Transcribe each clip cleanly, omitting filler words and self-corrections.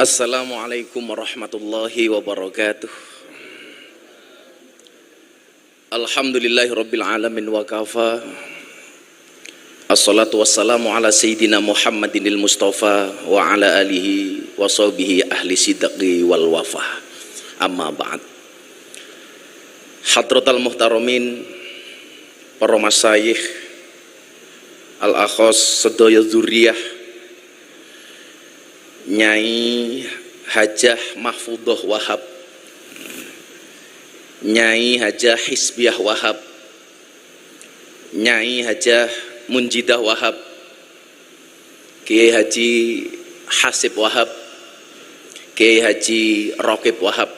Assalamualaikum warahmatullahi wabarakatuh. Alhamdulillahi rabbil alamin wa kafa. Assalatu wassalamu ala sayyidina Muhammadinil Mustafa wa ala alihi wa sahbihi ahli sidqi wal wafah. Amma ba'd. Hadratal muhtaramin, para masyayikh, al-akhos sedaya dzurriyah, Nyai Hajah Mahfudhoh Wahab, Nyai Hajah Hisbiah Wahab, Nyai Hajah Munjidah Wahab, Kiai Haji Hasib Wahab, Kiai Haji Raqib Wahab,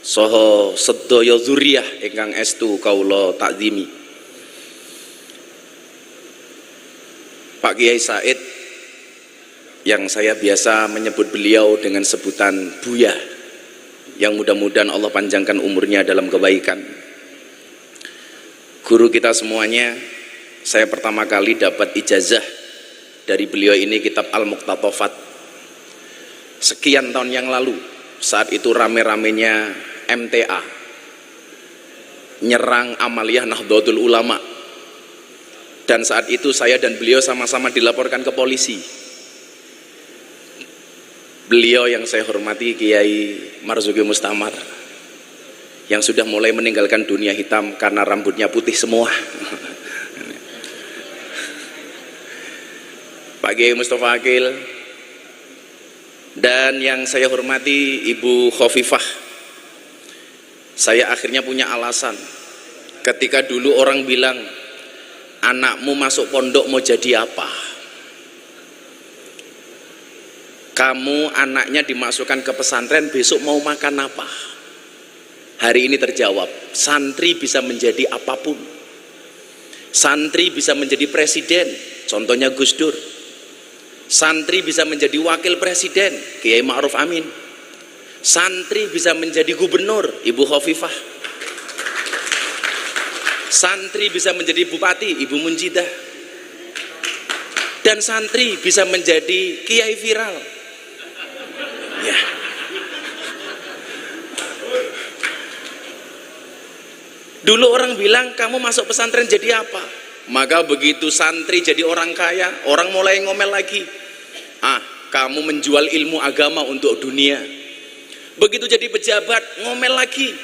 saha sedaya dzurriyah ingkang estu kaula takzimi. Pak Kiai Said, yang saya biasa menyebut beliau dengan sebutan Buya, yang mudah-mudahan Allah panjangkan umurnya dalam kebaikan. Guru kita semuanya, saya pertama kali dapat ijazah dari beliau ini kitab Al-Muqtatafat sekian tahun yang lalu. Saat itu rame-ramenya MTA nyerang amaliyah Nahdlatul Ulama, dan saat itu saya dan beliau sama-sama dilaporkan ke polisi. Beliau yang saya hormati Kiai Marzuki Mustamar, yang sudah mulai meninggalkan dunia hitam karena rambutnya putih semua. Pak Kiai Mustafa Akil, dan yang saya hormati Ibu Khofifah. Saya akhirnya punya alasan ketika dulu orang bilang, anakmu masuk pondok mau jadi apa? Kamu anaknya dimasukkan ke pesantren, besok mau makan apa? Hari ini terjawab, santri bisa menjadi apapun. Santri bisa menjadi presiden, contohnya Gus Dur. Santri bisa menjadi wakil presiden, Kiai Ma'ruf Amin. Santri bisa menjadi gubernur, Ibu Khofifah. Santri bisa menjadi bupati, Ibu Munjidah. Dan santri bisa menjadi kiai viral. Ya. Dulu orang bilang, kamu masuk pesantren jadi apa? Maka begitu santri jadi orang kaya, orang mulai ngomel lagi. Kamu menjual ilmu agama untuk dunia. Begitu jadi pejabat, ngomel lagi,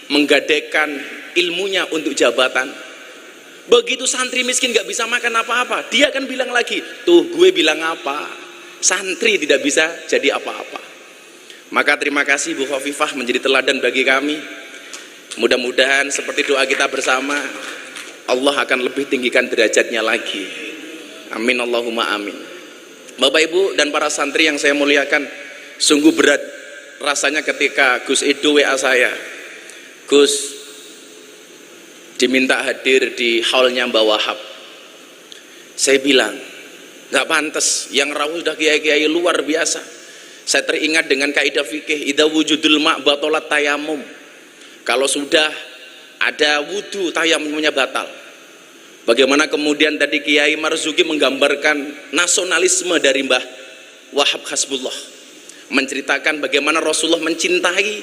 menggadaikan ilmunya untuk jabatan. Begitu santri miskin gak bisa makan apa-apa, dia akan bilang lagi, tuh gue bilang apa? Santri tidak bisa jadi apa-apa. Maka terima kasih Bu Khofifah menjadi teladan bagi kami. Mudah-mudahan seperti doa kita bersama, Allah akan lebih tinggikan derajatnya lagi. Amin Allahumma amin. Bapak Ibu dan para santri yang saya muliakan, sungguh berat rasanya ketika Gus Edo WA saya, Gus diminta hadir di haulnya Mbah Wahab. Saya bilang, gak pantas, yang rawuh sudah kiai-kiai luar biasa. Saya teringat dengan kaidah fikih, idza wujudul ma' batalat tayamum. Kalau sudah ada wudu, tayamumnya batal. Bagaimana kemudian tadi Kiai Marzuki menggambarkan nasionalisme dari Mbah Wahab Hasbullah, menceritakan bagaimana Rasulullah mencintai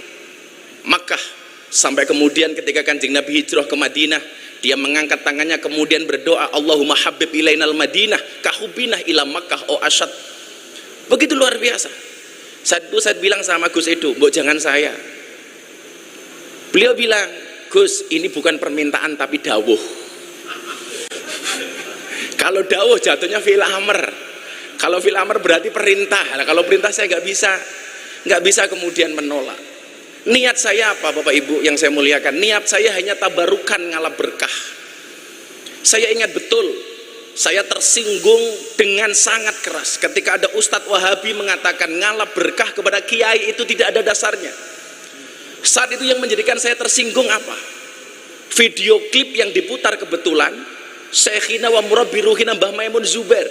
Makkah, sampai kemudian ketika Kanjeng Nabi hijrah ke Madinah, dia mengangkat tangannya kemudian berdoa, Allahumma habib ilainal Madinah kahubinah ila Makkah o asyad. Begitu luar biasa. Saat itu saya bilang sama Gus Edo, mbok jangan saya. Beliau bilang, Gus, ini bukan permintaan tapi dawuh. Kalau dawuh jatuhnya fil amr. Kalau fil amr berarti perintah. Nah, kalau perintah saya nggak bisa kemudian menolak. Niat saya apa Bapak Ibu yang saya muliakan? Niat saya hanya tabarukan ngalap berkah. Saya ingat betul, saya tersinggung dengan sangat keras ketika ada Ustadz Wahabi mengatakan ngalap berkah kepada kiai itu tidak ada dasarnya. Saat itu yang menjadikan saya tersinggung apa? Video klip yang diputar kebetulan Syekhina wa murabbi ruhina Mbah Maimun Zubair,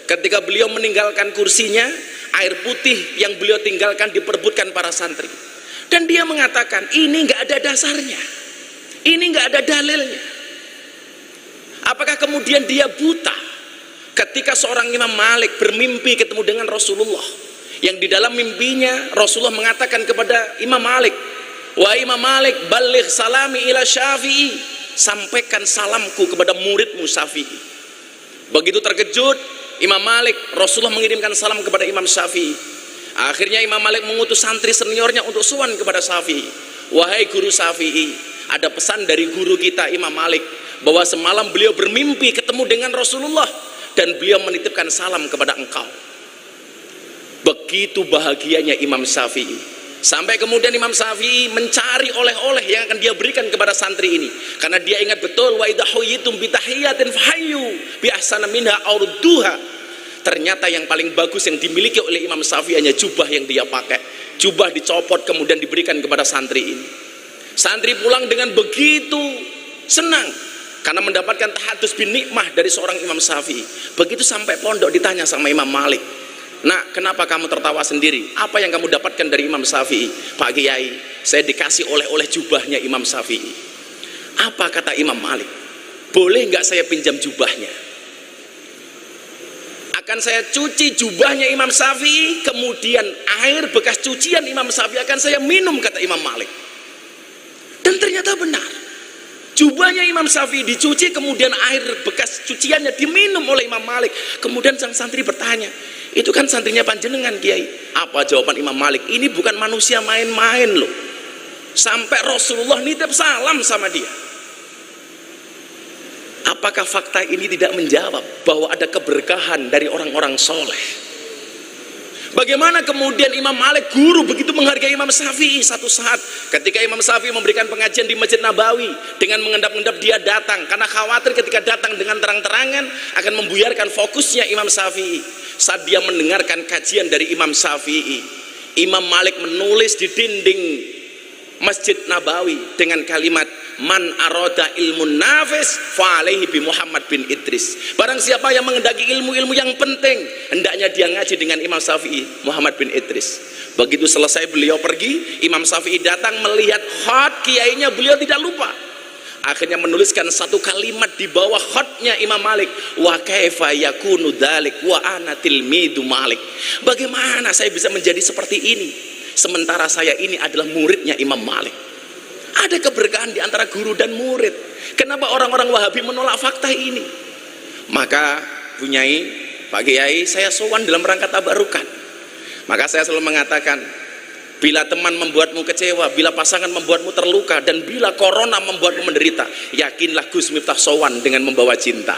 ketika beliau meninggalkan kursinya, air putih yang beliau tinggalkan diperebutkan para santri. Dan dia mengatakan ini nggak ada dasarnya, ini nggak ada dalilnya. Apakah kemudian dia buta ketika seorang Imam Malik bermimpi ketemu dengan Rasulullah? yang di dalam mimpinya Rasulullah mengatakan kepada Imam Malik, "Wahai Imam Malik, baligh salami ila Syafi'i." Sampaikan salamku kepada muridmu Syafi'i. Begitu terkejut Imam Malik, Rasulullah mengirimkan salam kepada Imam Syafi'i. Akhirnya Imam Malik mengutus santri seniornya untuk sowan kepada Syafi'i. "Wahai guru Syafi'i, ada pesan dari guru kita Imam Malik bahwa semalam beliau bermimpi ketemu dengan Rasulullah dan beliau menitipkan salam kepada engkau." Begitu bahagianya Imam Syafi'i, sampai kemudian Imam Syafi'i mencari oleh-oleh yang akan dia berikan kepada santri ini, karena dia ingat betul, wa idza huyitum bi tahiyatin fahayyu bi ahsana minha aw rudduha. Ternyata yang paling bagus yang dimiliki oleh Imam Syafi'i hanya jubah yang dia pakai. Jubah dicopot kemudian diberikan kepada santri ini. Santri pulang dengan begitu senang karena mendapatkan tahadus bin nikmah dari seorang Imam Syafi'i. Begitu sampai pondok ditanya sama Imam Malik, "Nak, kenapa kamu tertawa sendiri? Apa yang kamu dapatkan dari Imam Syafi'i?" "Pak Kiai, saya dikasih oleh-oleh jubahnya Imam Syafi'i." "Apa kata Imam Malik? Boleh nggak saya pinjam jubahnya? Akan saya cuci jubahnya Imam Syafi'i, kemudian air bekas cucian Imam Syafi'i akan saya minum," kata Imam Malik. Dan ternyata benar. Jubahnya Imam Syafi'i dicuci, kemudian air bekas cuciannya diminum oleh Imam Malik. Kemudian sang santri bertanya, "Itu kan santrinya panjenengan, Kiai." Apa jawaban Imam Malik? "Ini bukan manusia main-main loh. Sampai Rasulullah nitip salam sama dia." Apakah fakta ini tidak menjawab bahwa ada keberkahan dari orang-orang soleh? Bagaimana kemudian Imam Malik, guru, begitu menghargai Imam Syafi'i? Satu saat ketika Imam Syafi'i memberikan pengajian di Masjid Nabawi, dengan mengendap-endap dia datang karena khawatir ketika datang dengan terang-terangan akan membuyarkan fokusnya Imam Syafi'i. Saat dia mendengarkan kajian dari Imam Syafi'i, Imam Malik menulis di dinding Masjid Nabawi dengan kalimat, "Man aroda ilmun nafis fa alaihi bi Muhammad bin Idris." Barang siapa yang menghendaki ilmu-ilmu yang penting, hendaknya dia ngaji dengan Imam Syafi'i, Muhammad bin Idris. Begitu selesai beliau pergi, Imam Syafi'i datang melihat khat kiainya, beliau tidak lupa. Akhirnya menuliskan satu kalimat di bawah khatnya Imam Malik, "Wa kaifa yakunu dzalik wa ana tilmidu Malik." Bagaimana saya bisa menjadi seperti ini sementara saya ini adalah muridnya Imam Malik? Ada keberkahan di antara guru dan murid. Kenapa orang-orang Wahabi menolak fakta ini? Maka Bunyai, Pak Kiai, saya sowan dalam rangka tabarukan. Maka saya selalu mengatakan, bila teman membuatmu kecewa, bila pasangan membuatmu terluka, dan bila corona membuatmu menderita, yakinlah Gus Miftah sowan dengan membawa cinta.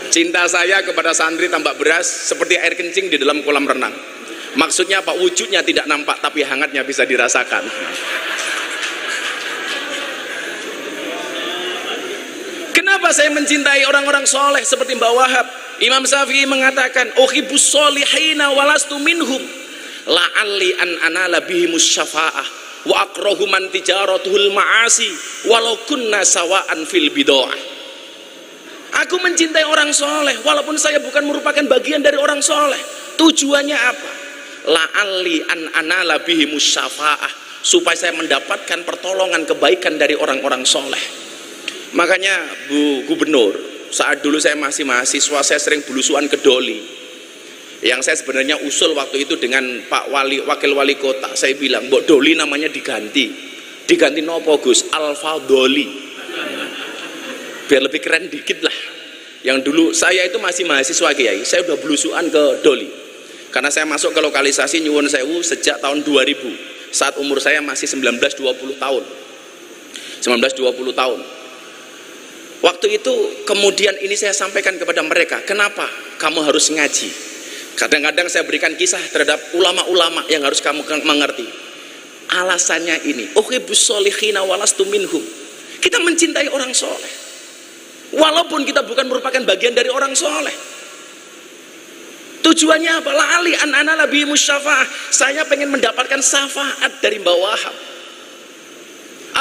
Cinta saya kepada santri tambak beras seperti air kencing di dalam kolam renang. Maksudnya apa? Wujudnya tidak nampak tapi hangatnya bisa dirasakan. Kenapa saya mencintai orang-orang soleh seperti Mbak Wahab? Imam Syafi'i mengatakan, "Uhibbus solihina walastu minhum la'alli an anala bihimus syafa'ah wa akrahu man tijaratuhul ma'asi walau kunna sawa'an fil bid'ah." Aku mencintai orang soleh walaupun saya bukan merupakan bagian dari orang soleh. Tujuannya apa? La'alli an anala bihimus syafa'ah, supaya saya mendapatkan pertolongan kebaikan dari orang-orang soleh. Makanya Bu Gubernur, saat dulu saya masih mahasiswa, saya sering belusuan ke Doli. Yang saya sebenarnya usul waktu itu dengan Pak Wali, Wakil Wali Kota, saya bilang, "Mbok Doli namanya diganti nopo Gus? Alfa Doli, biar lebih keren dikit lah." Yang dulu saya itu masih mahasiswa Kiai, saya udah belusuan ke Doli. Karena saya masuk ke lokalisasi Nyuwun Sewu sejak tahun 2000. Saat umur saya masih 19-20 tahun. 19-20 tahun. Waktu itu kemudian ini saya sampaikan kepada mereka, "Kenapa kamu harus ngaji?" Kadang-kadang saya berikan kisah terhadap ulama-ulama yang harus kamu mengerti. Alasannya ini, "Uhibbus solihina walastu minhum." Kita mencintai orang soleh walaupun kita bukan merupakan bagian dari orang soleh. Tujuannya apa? La'ali an anala bihimus syafa'ah. Saya pengen mendapatkan syafaat dari Mbak Wahab.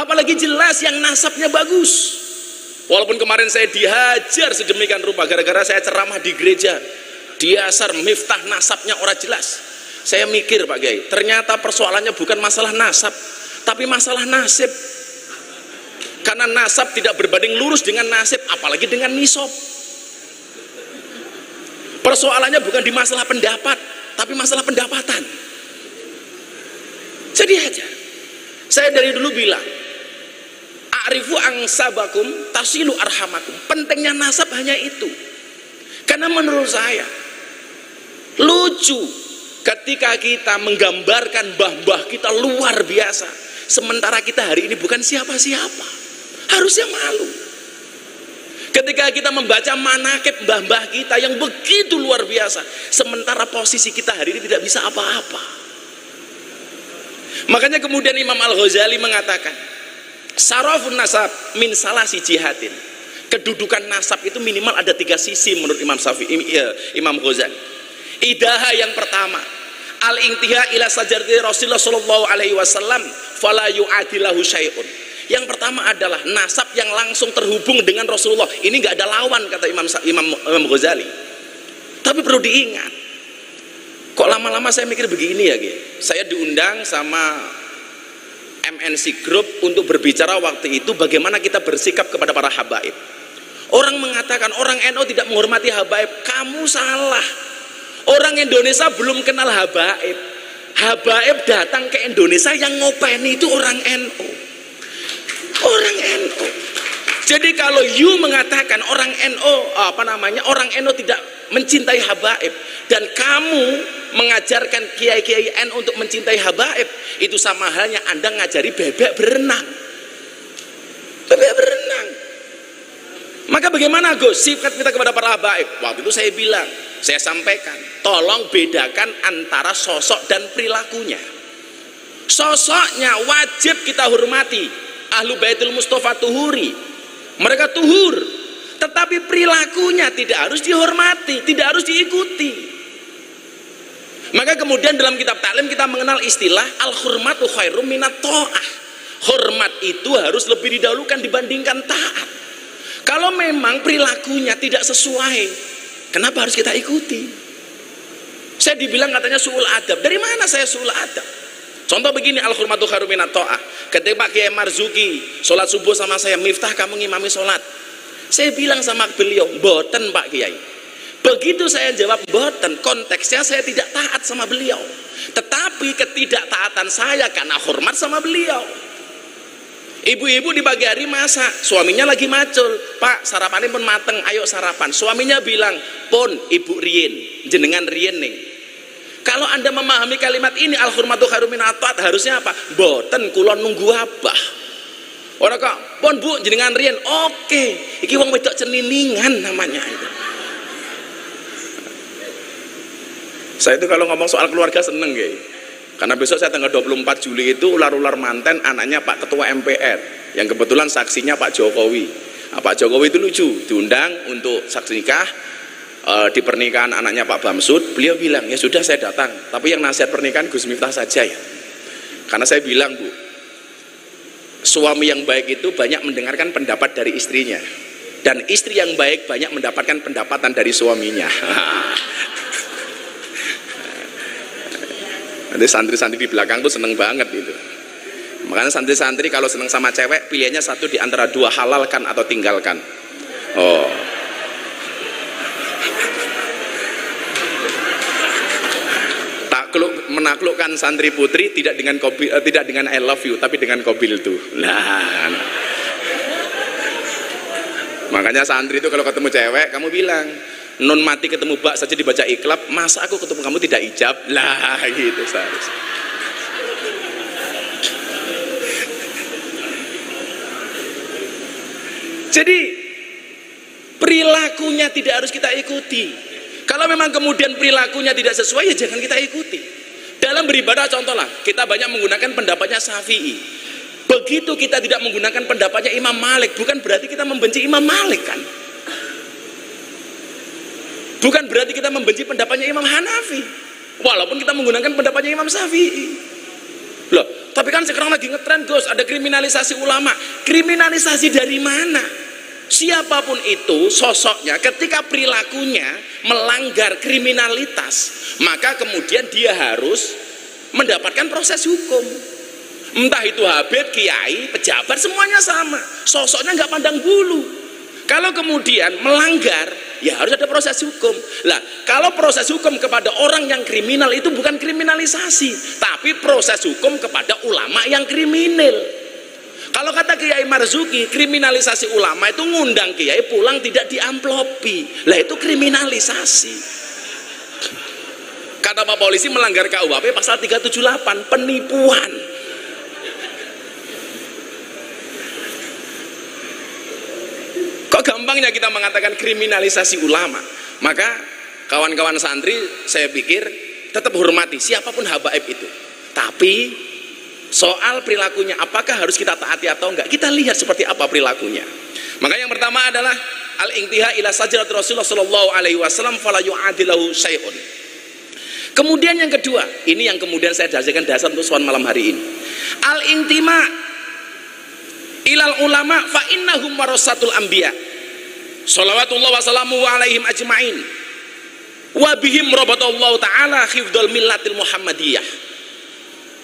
Apalagi jelas yang nasabnya bagus. Walaupun kemarin saya dihajar sedemikian rupa gara-gara saya ceramah di gereja, diasar Miftah nasabnya orang jelas. Saya mikir Pak Kiai, ternyata persoalannya bukan masalah nasab, tapi masalah nasib. Karena nasab tidak berbanding lurus dengan nasib, apalagi dengan nisab. Persoalannya bukan di masalah pendapat, tapi masalah pendapatan. Jadi aja, saya dari dulu bilang, a'rifu angsabakum tasilu arhamakum. Pentingnya nasab hanya itu. Karena menurut saya lucu ketika kita menggambarkan mbah-mbah kita luar biasa, sementara kita hari ini bukan siapa-siapa. Harusnya malu ketika kita membaca manaqib mbah-mbah kita yang begitu luar biasa, sementara posisi kita hari ini tidak bisa apa-apa. Makanya kemudian Imam Al-Ghazali mengatakan, sarafun nasab min salasi jihatin. Kedudukan nasab itu minimal ada 3 sisi menurut Imam Ghazali. Idaha yang pertama, al-intiha ila sajarati Rasulullah sallallahu alaihi wasallam fala yu'adilahu syai'un. Yang pertama adalah nasab yang langsung terhubung dengan Rasulullah. Ini nggak ada lawan kata Imam Ghazali. Tapi perlu diingat, kok lama-lama saya mikir begini ya, saya diundang sama MNC Group untuk berbicara waktu itu bagaimana kita bersikap kepada para habaib. Orang mengatakan orang NU tidak menghormati habaib. Kamu salah. Orang Indonesia belum kenal habaib. Habaib datang ke Indonesia, yang ngopeni itu orang NU. Orang NU. Jadi kalau you mengatakan orang NU, orang NU tidak mencintai habaib, dan kamu mengajarkan kiai-kiai NU untuk mencintai habaib, itu sama halnya Anda ngajari bebek berenang. Bebek berenang. Maka bagaimana Gus sifat kita kepada para habaib? Waktu itu saya bilang, saya sampaikan, tolong bedakan antara sosok dan perilakunya. Sosoknya wajib kita hormati. Ahlu Baitul Mustafa tuhuri, mereka tuhur, tetapi perilakunya tidak harus dihormati, tidak harus diikuti. Maka kemudian dalam kitab taklim kita mengenal istilah al-hurmatu khairum minat ta'ah. Hormat itu harus lebih didahulukan dibandingkan taat. Kalau memang perilakunya tidak sesuai, kenapa harus kita ikuti? Saya dibilang katanya su'ul adab. Dari mana saya su'ul adab? Contoh begini, al-hurmatu khairum minat ta'ah. Ketika Pak Kiai Marzuki sholat subuh sama saya, Miftah kamu ngimami sholat, saya bilang sama beliau, boten Pak Kiai. Begitu saya jawab boten, konteksnya saya tidak taat sama beliau, tetapi ketidaktaatan saya karena hormat sama beliau. Ibu-ibu di pagi hari masak, suaminya lagi macul, Pak sarapannya pun mateng, ayo sarapan. Suaminya bilang, pun ibu rien, jenengan rien nih. Kalau Anda memahami kalimat ini, al-hurmatu khairum minat ta'ah, harusnya apa? Boten kulon nunggu abah. Orang kok, pun bu jenengan rien, oke, iki wong wedok ceniningan namanya itu. Saya itu kalau ngomong soal keluarga seneng ya. Karena besok saya tanggal 24 Juli itu ular-ular manten anaknya Pak Ketua MPR, yang kebetulan saksinya Pak Jokowi. Nah, Pak Jokowi itu lucu, diundang untuk saksi nikah di pernikahan anaknya Pak Bamsud. Beliau bilang, ya sudah saya datang, tapi yang nasihat pernikahan Gus Miftah saja ya. Karena saya bilang, Bu, suami yang baik itu banyak mendengarkan pendapat dari istrinya, dan istri yang baik banyak mendapatkan pendapatan dari suaminya. Nanti santri-santri di belakang tuh seneng banget itu. Makanya santri-santri kalau seneng sama cewek, pilihannya satu di antara dua, halalkan atau tinggalkan. Oh, menaklukkan santri putri tidak dengan I love you, tapi dengan kobil tuh. Nah, makanya santri itu kalau ketemu cewek, kamu bilang, non mati ketemu bak saja dibaca iklab, masa aku ketemu kamu tidak ijab? Lah gitu seharusnya. Jadi perilakunya tidak harus kita ikuti. Kalau memang kemudian perilakunya tidak sesuai, ya jangan kita ikuti. Dalam beribadah contohlah, kita banyak menggunakan pendapatnya Syafi'i. Begitu kita tidak menggunakan pendapatnya Imam Malik, bukan berarti kita membenci Imam Malik kan? Bukan berarti kita membenci pendapatnya Imam Hanafi, walaupun kita menggunakan pendapatnya Imam Syafi'i. Loh, tapi kan sekarang lagi ngetren Gus, ada kriminalisasi ulama. Kriminalisasi dari mana? Siapapun itu sosoknya, ketika perilakunya melanggar kriminalitas, maka kemudian dia harus mendapatkan proses hukum. Entah itu habib, kiai, pejabat, semuanya sama. Sosoknya nggak pandang bulu. Kalau kemudian melanggar, ya harus ada proses hukum. Lah, kalau proses hukum kepada orang yang kriminal itu bukan kriminalisasi, tapi proses hukum kepada ulama yang kriminal. Kalau kata Kiai Marzuki, kriminalisasi ulama itu ngundang kiai pulang tidak diamplopi. Lah itu kriminalisasi. Kata Pak Polisi melanggar KUHP pasal 378, penipuan. Kok gampangnya kita mengatakan kriminalisasi ulama? Maka kawan-kawan santri saya pikir tetap hormati siapapun habaib itu. Tapi soal perilakunya apakah harus kita taati atau enggak, kita lihat seperti apa perilakunya. Maka yang pertama adalah al-intiha ila sajrat Rasulullah sallallahu alaihi wasallam fala yu'adilahu syai'un. Kemudian yang kedua, ini yang kemudian saya jadikan dasar untuk soal malam hari ini. Al-intima ilal ulama fa innahum warasatul anbiya. Shalawatullah wa salamu alaihim ajma'in. Wa bihim rabatallahu ta'ala khifdul millatil Muhammadiyah.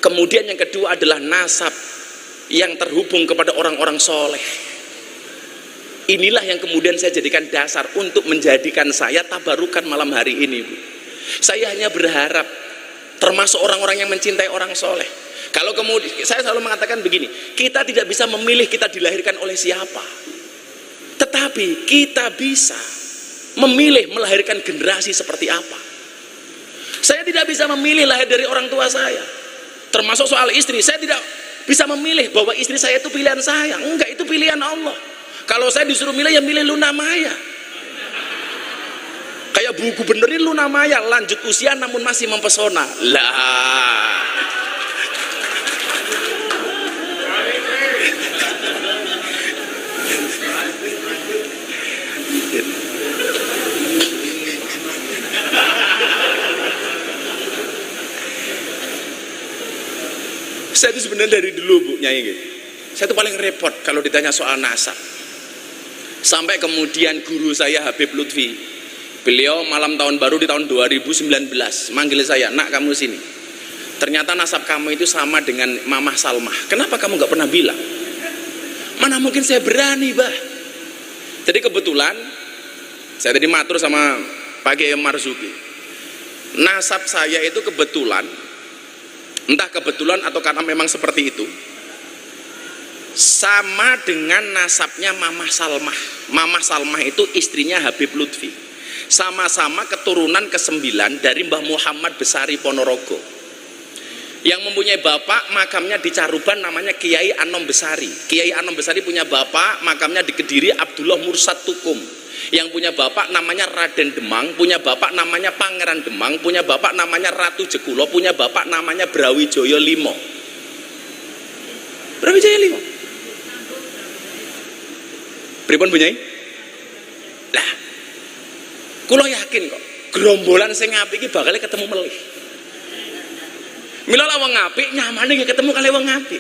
Kemudian yang kedua adalah nasab yang terhubung kepada orang-orang soleh. Inilah yang kemudian saya jadikan dasar untuk menjadikan saya tabarukan malam hari ini, Bu. Saya hanya berharap termasuk orang-orang yang mencintai orang soleh. Kalau kemudian saya selalu mengatakan begini, kita tidak bisa memilih kita dilahirkan oleh siapa, tetapi kita bisa memilih melahirkan generasi seperti apa. Saya tidak bisa memilih lahir dari orang tua saya. Termasuk soal istri, saya tidak bisa memilih bahwa istri saya itu pilihan saya. Enggak, itu pilihan Allah. Kalau saya disuruh milih, ya milih Luna Maya. Kayak Bu Gubernur ini Luna Maya, lanjut usia namun masih mempesona. Lah. Saya itu sebenarnya dari dulu, Bu Nyai, gitu. Saya itu paling repot kalau ditanya soal nasab. Sampai kemudian guru saya Habib Lutfi, beliau malam tahun baru di tahun 2019 manggil saya, "Nak, kamu sini. Ternyata nasab kamu itu sama dengan Mamah Salmah. Kenapa kamu gak pernah bilang?" Mana mungkin saya berani, Bah. Jadi kebetulan saya tadi matur sama Pak Kiai Marzuki. Nasab saya itu kebetulan, entah kebetulan atau karena memang seperti itu, sama dengan nasabnya Mamah Salmah. Mamah Salmah itu istrinya Habib Lutfi. Sama-sama keturunan ke-9 dari Mbah Muhammad Besari Ponorogo. Yang mempunyai bapak makamnya di Caruban namanya Kiai Anom Besari. Kiai Anom Besari punya bapak makamnya di Kediri Abdullah Mursad Tukum. Yang punya bapak namanya Raden Demang, punya bapak namanya Pangeran Demang, punya bapak namanya Ratu Jekulo, punya bapak namanya Brawijaya Limo. Brawijaya Limo. Pripun Bu Nyai? Lah, kula yakin kok gerombolan sing apik iki bakal ketemu melih. Mila wong apik nyamane nggih ketemu kali wong apik.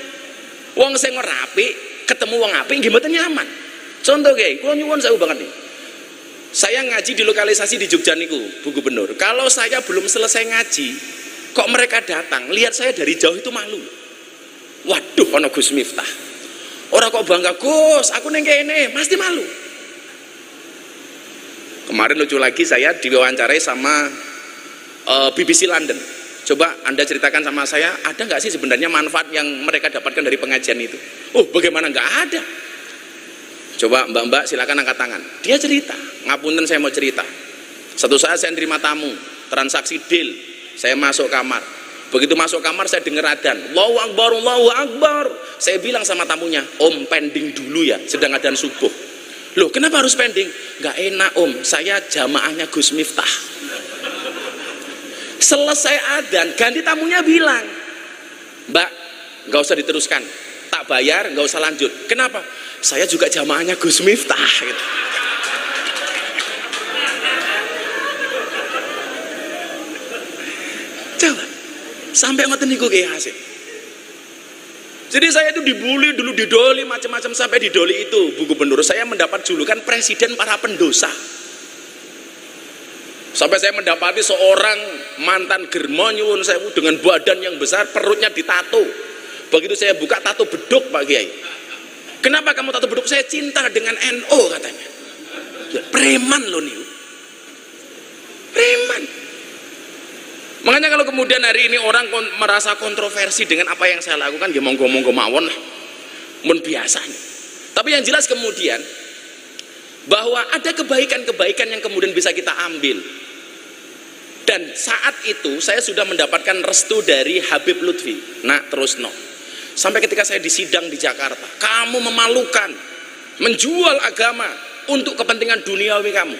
Wong sing ora apik ketemu wong apik nggih mboten nyaman. Contoh nggih, kula nyuwun sewu banget nih. Saya ngaji di lokalisasi di Jogja niku, Bu Gubernur. Kalau saya belum selesai ngaji, kok mereka datang, lihat saya dari jauh itu malu. Waduh, ono Gus Miftah. Orang kok bangga, "Gus, aku neng kene," pasti malu. Kemarin lucu lagi, saya diwawancarai sama BBC London. Coba Anda ceritakan sama saya, ada nggak sih sebenarnya manfaat yang mereka dapatkan dari pengajian itu? Oh, bagaimana nggak ada? Coba mbak-mbak silakan angkat tangan. Dia cerita, ngapunten saya mau cerita. Satu saat saya terima tamu, transaksi deal, saya masuk kamar. Begitu masuk kamar saya dengar adzan, Allahu Akbar, Allahu Akbar. Saya bilang sama tamunya, "Om, pending dulu ya, sedang adzan subuh." "Loh, kenapa harus pending?" "Nggak enak Om, saya jamaahnya Gus Miftah." Selesai adzan, ganti tamunya bilang, "Mbak, nggak usah diteruskan, tak bayar, nggak usah lanjut." "Kenapa?" "Saya juga jamaahnya Gus Miftah." Gitu. Coba, sampai ngoten niku Kiai Hasim. Jadi saya itu dibully dulu, didoli macam-macam, sampai didoli itu Bu Gubernur saya mendapat julukan presiden para pendosa. Sampai saya mendapati seorang mantan germo nyuwun sewu dengan badan yang besar, perutnya ditato. Begitu saya buka, tato beduk Pak Kiai. "Kenapa kamu tato beduk?" "Saya cinta dengan NO," katanya. Preman loh nih. Preman. Makanya kalau kemudian hari ini orang merasa kontroversi dengan apa yang saya lakukan, ya monggo-monggo mawon lah. Mun biasanya. Tapi yang jelas kemudian bahwa ada kebaikan-kebaikan yang kemudian bisa kita ambil. Dan saat itu saya sudah mendapatkan restu dari Habib Lutfi. Nak terus no. Sampai ketika saya disidang di Jakarta, kamu memalukan, menjual agama untuk kepentingan duniawi kamu.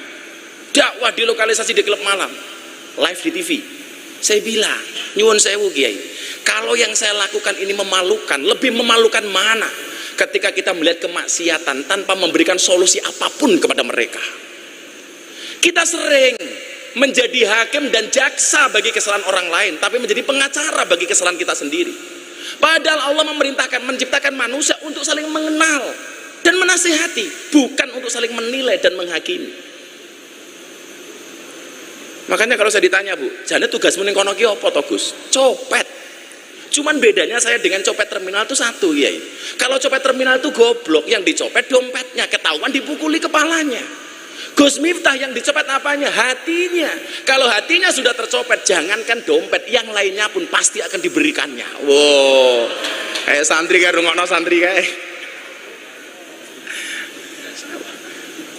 Dakwah di lokalisasi di klub malam, live di TV. Saya bilang, nyuwun sewu Kiai, kalau yang saya lakukan ini memalukan, lebih memalukan mana ketika kita melihat kemaksiatan tanpa memberikan solusi apapun kepada mereka. Kita sering menjadi hakim dan jaksa bagi kesalahan orang lain, tapi menjadi pengacara bagi kesalahan kita sendiri. Padahal Allah memerintahkan, menciptakan manusia untuk saling mengenal dan menasihati, bukan untuk saling menilai dan menghakimi. Makanya kalau saya ditanya, Bu, jane tugasmu ning kono ki apa to, Gus? Copet. Cuman bedanya saya dengan copet terminal itu satu, ya. Kalau copet terminal itu goblok, yang dicopet dompetnya, ketahuan dipukuli kepalanya. Gus Miftah yang dicopet apanya? Hatinya. Kalau hatinya sudah tercopet, jangankan dompet, yang lainnya pun pasti akan diberikannya. Wow. Santri kayak rungokno santri kayak.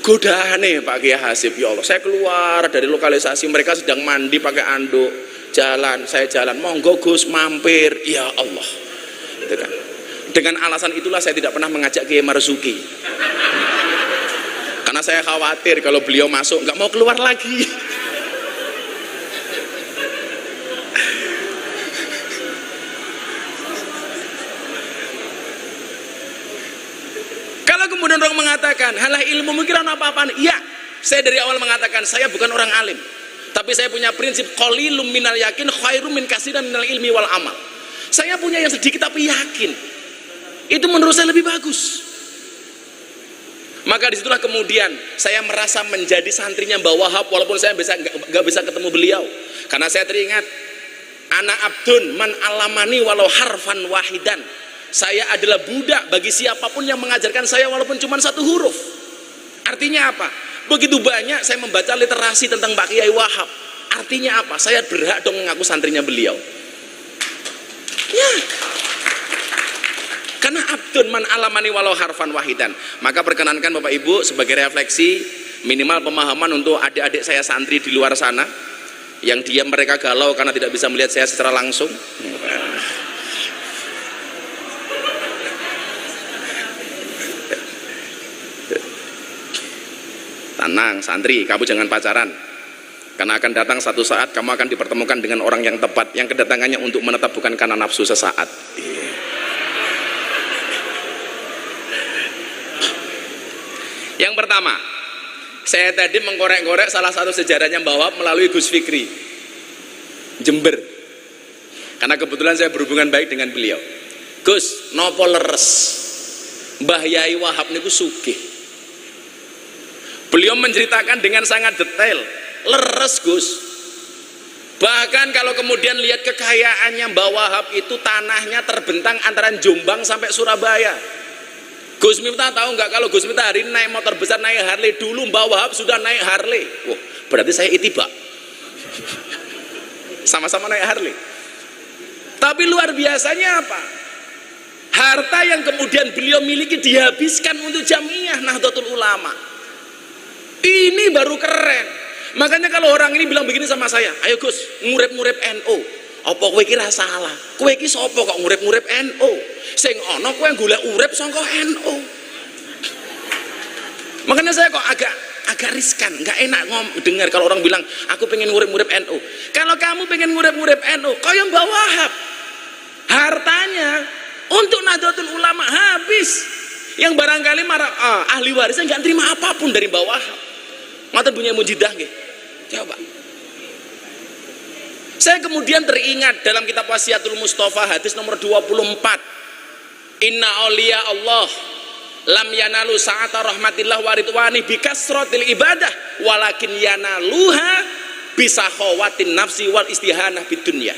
Godaan nih Pak Kiai Hasib, ya Allah, saya keluar dari lokalisasi, mereka sedang mandi pakai anduk, jalan, saya jalan, monggo Gus mampir, ya Allah, gitu kan. Dengan alasan itulah saya tidak pernah mengajak Kiai Marzuki, karena saya khawatir kalau beliau masuk nggak mau keluar lagi. Kemudian orang mengatakan, halah ilmu mungkin apa-apaan. Iya, saya dari awal mengatakan saya bukan orang alim, tapi saya punya prinsip qalilum minal yakin khairum min katsirin minal ilmi wal amal. Saya punya yang sedikit tapi yakin, itu menurut saya lebih bagus. Maka disitulah kemudian saya merasa menjadi santrinya Mbah Wahab, walaupun saya nggak bisa ketemu beliau, karena saya teringat ana abdun man alamani walau harfan wahidan. Saya adalah budak bagi siapapun yang mengajarkan saya walaupun cuma satu huruf. Artinya apa? Begitu banyak saya membaca literasi tentang Pak Kiai Wahab. Artinya apa? Saya berhak dong mengaku santrinya beliau. Ya. Karena abdun man alamani walau harfan wahidan. Maka perkenankan Bapak Ibu sebagai refleksi, minimal pemahaman untuk adik-adik saya santri di luar sana yang diam mereka galau karena tidak bisa melihat saya secara langsung. Tenang santri, kamu jangan pacaran, karena akan datang satu saat kamu akan dipertemukan dengan orang yang tepat, yang kedatangannya untuk menetap bukan karena nafsu sesaat. Yang pertama, saya tadi mengkorek-korek salah satu sejarahnya Mbah Wahab melalui Gus Fikri Jember, karena kebetulan saya berhubungan baik dengan beliau. Gus, nopo leres Mbah Yai Wahab niku sugih. Beliau menceritakan dengan sangat detail, leres Gus. Bahkan kalau kemudian lihat kekayaannya Mbah Wahab itu, tanahnya terbentang antara Jombang sampai Surabaya. Gus Miftah tahu nggak kalau Gus Miftah hari ini naik motor besar, naik Harley, dulu Mbah Wahab sudah naik Harley. Wah, berarti saya itibak. Sama-sama naik Harley. Tapi luar biasanya apa? Harta yang kemudian beliau miliki dihabiskan untuk Jamiah Nahdlatul Ulama. Ini baru keren. Makanya kalau orang ini bilang begini sama saya, ayo Gus, ngurep-ngurep NU. Apa kowe iki ra salah? Kowe iki sapa kok ngurep-ngurep NU? Sing ana kowe golek urip saka NU. Makanya saya kok agak riskan, nggak enak dengar kalau orang bilang aku pengen ngurep-ngurep NU. Kalau kamu pengen ngurep-ngurep NU, kaya Mbah Wahab, hartanya untuk Nahdlatul Ulama habis. Yang barangkali ahli warisnya nggak terima apapun dari Mbah Wahab. Mata punya mujidah nggih. Coba. Saya kemudian teringat dalam kitab Wasiatul Mustafa hadis nomor 24. Inna auliya Allah lam yanalu sa'ata rahmatillah wa ridwani bikasratil ibadah walakin yanaluha bisakhawatin nafsi wal istihanah bidunya.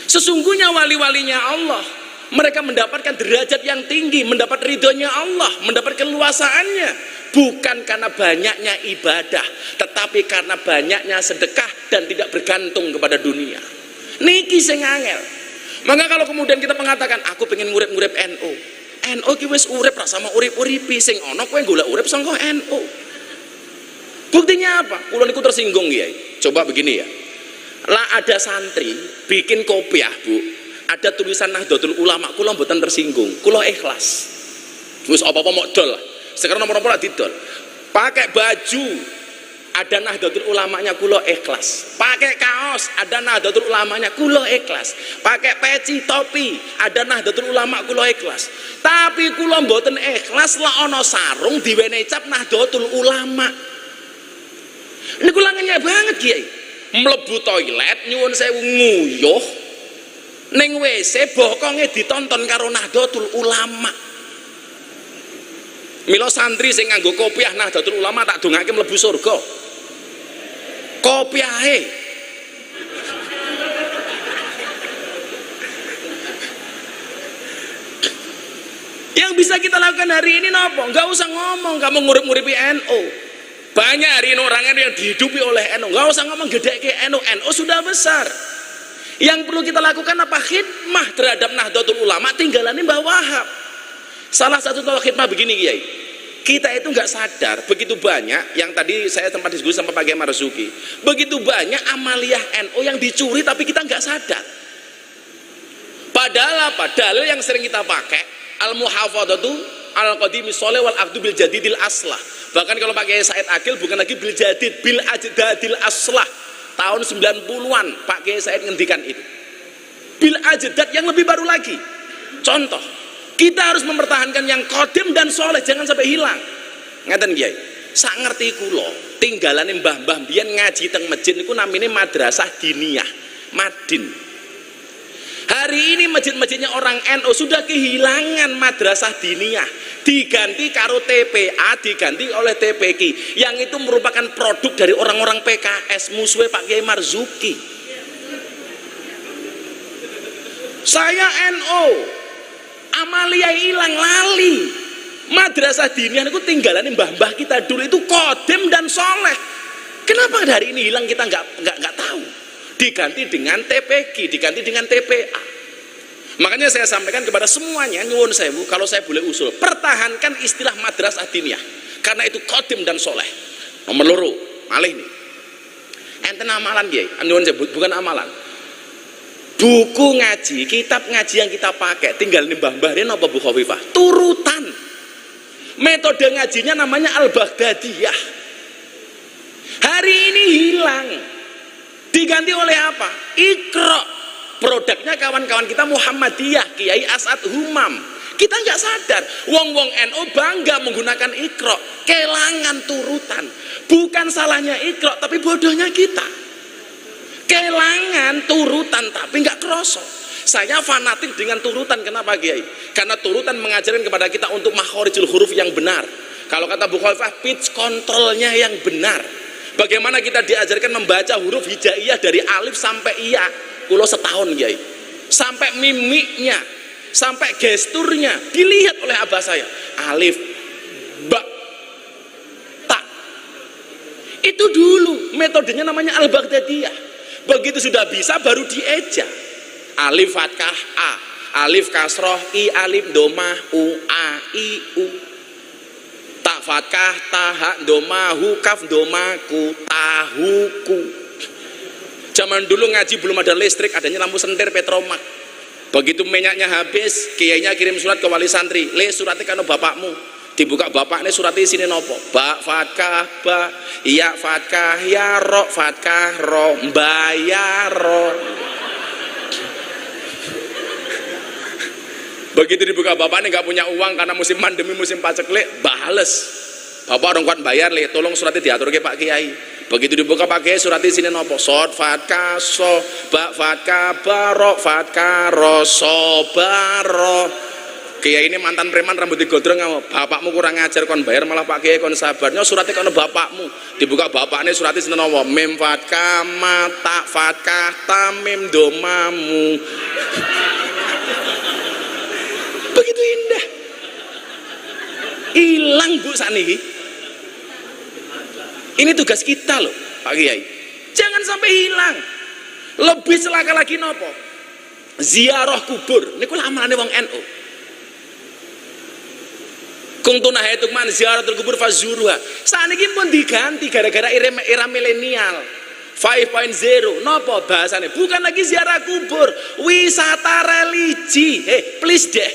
Sesungguhnya wali-walinya Allah, mereka mendapatkan derajat yang tinggi, mendapat ridhonya Allah, mendapat keluasaannya bukan karena banyaknya ibadah, tetapi karena banyaknya sedekah dan tidak bergantung kepada dunia. Niki sing angel. Maka kalau kemudian kita mengatakan aku pengen ngurip-ngurip NU, NU ki wis urip ra sama urip-uripi, sing ana kowe golek urip saka NU. Buktinya apa? Kula niku tersinggung Kiai. Coba begini ya. Lah ada santri bikin kopiah, Bu. Ada tulisan Nahdlatul Ulama, kula mboten tersinggung. Kula ikhlas. Wis apa-apa mok dol lah. Sekarang nomor-nomor didol. Pakai baju ada Nahdlatul Ulamanya, kula ikhlas. Pakai kaos ada Nahdlatul Ulamanya, kula ikhlas. Pakai peci topi ada Nahdlatul Ulama, kula ikhlas. Tapi kula mboten ikhlas lah ana sarung diwenehi cap Nahdlatul Ulama. Ini kula ngenyek banget Kiai. Mlebu toilet nyuwun sewu nguyuh ning WC bokonge ditonton karo Nahdlatul Ulama. Mila santri sing nganggo kopiah Nahdlatul Ulama tak dongake mlebu surga. Kopiahe. Yang bisa kita lakukan hari ini nopo? Enggak usah ngomong kamu ngurip-nguripi NU. Banyak hari ini orang yang dihidupi oleh NU. Enggak usah ngomong gede ke NU. NU sudah besar. Yang perlu kita lakukan apa? Khidmah terhadap Nahdlatul Ulama, tinggalannya Mbah Wahab. Salah satu contoh khidmah begini Kiai. Kita itu nggak sadar begitu banyak yang tadi saya tempat diskusi sama Pak Kiai Marzuki. Begitu banyak amaliyah NU yang dicuri tapi kita nggak sadar. Padahal apa? Dalil yang sering kita pakai al-muhafadzatu al-qadimi sholih wal aqdu bil jadidil aslah. Bahkan kalau Pak Kiai Said Akil bukan lagi bil jadid bil ajdadil aslah. Tahun 90-an Pak Kiai Said ngendikan itu. Bil ajdad yang lebih baru lagi. Contoh, kita harus mempertahankan yang kodim dan soleh, jangan sampai hilang. Ngeten Kiai, sak ngerti kula, tinggalane mbah-mbah biyen ngaji teng masjid niku namine madrasah diniyah, Madin. Hari ini masjid-masjidnya orang NU sudah kehilangan madrasah diniyah, diganti karo TPA, diganti oleh TPQ, yang itu merupakan produk dari orang-orang PKS, musuhnya Pak Kiai Marzuki. Saya NU, amalia hilang lali. Madrasah diniyah itu tinggalan mbah-mbah kita dulu itu kodim dan soleh. Kenapa hari ini hilang kita nggak tahu? Diganti dengan TPQ, diganti dengan TPA. Makanya saya sampaikan kepada semuanya, nyuwun sewu, kalau saya boleh usul, pertahankan istilah madrasah diniyah, karena itu kodim dan soleh. Nomor loro, malih nih. Enten amalan Kiai, nyuwun sewu, bukan amalan. Buku ngaji, kitab ngaji yang kita pakai tinggal nih mbah-mbah apa Bu Khofifah, turutan. Metode ngajinya namanya Al-Baghdadiyah. Hari ini hilang. Diganti oleh apa? Iqra. Produknya kawan-kawan kita Muhammadiyah, Kiai As'ad Humam. Kita nggak sadar, wong-wong NU bangga menggunakan Iqra, kelangan turutan. Bukan salahnya Iqra, tapi bodohnya kita. Kelangan turutan tapi nggak kroso. Saya fanatik dengan turutan. Kenapa Kiai? Karena turutan mengajarkan kepada kita untuk makhorijul huruf yang benar. Kalau kata Bu Khofifah, pitch controlnya yang benar. Bagaimana kita diajarkan membaca huruf hijaiyah dari alif sampai iya. Kulo setahun Kiai. Sampai mimiknya, sampai gesturnya dilihat oleh abah saya. Alif, ba, ta. Itu dulu metodenya namanya Al-Baghdadiyah. Begitu sudah bisa baru dieja. Alif fathah a, alif kasroh i, alif domah u, a i u. Ta fathah taha domahu kaf domaku tahuku. Zaman dulu ngaji belum ada listrik, adanya lampu sentir Petromak. Begitu minyaknya habis, kiainya kirim surat ke wali santri, le suratnya kanu bapakmu. Dibuka bapaknya suratnya sini nopo, ba fatkah ba, iya fatkah ya ro fatkah ro bayaro. Begitu dibuka bapaknya nggak punya uang karena musim pandemi, musim paceklik, bales. Bapak orang kuat bayar le, tolong suratnya diatur ke Pak Kiai. Begitu dibuka pakai surat di sini nopo, sod fatkah so, ba fatkah baro fatkah ro so baro. Kiai ini mantan preman rambut digondrong, bapakmu kurang ngajar kon bayar malah Pak Kiai kon sabarnya suratnya kon bapakmu. Dibuka bapaknya surat di sini nopo, mem fatkah mata fatkah tamim domamu. Begitu indah. Hilang Bu saniki. Ini tugas kita loh Pak Kiai, jangan sampai hilang. Lebih celaka lagi nopo, ziarah kubur niku amalane wong NU. Kuntunah itu man ziaratul kubur fazuruha. Saniki pun diganti gara-gara era milenial 5.0. Nopo bahasane? Bukan lagi ziarah kubur, wisata religi. Please deh.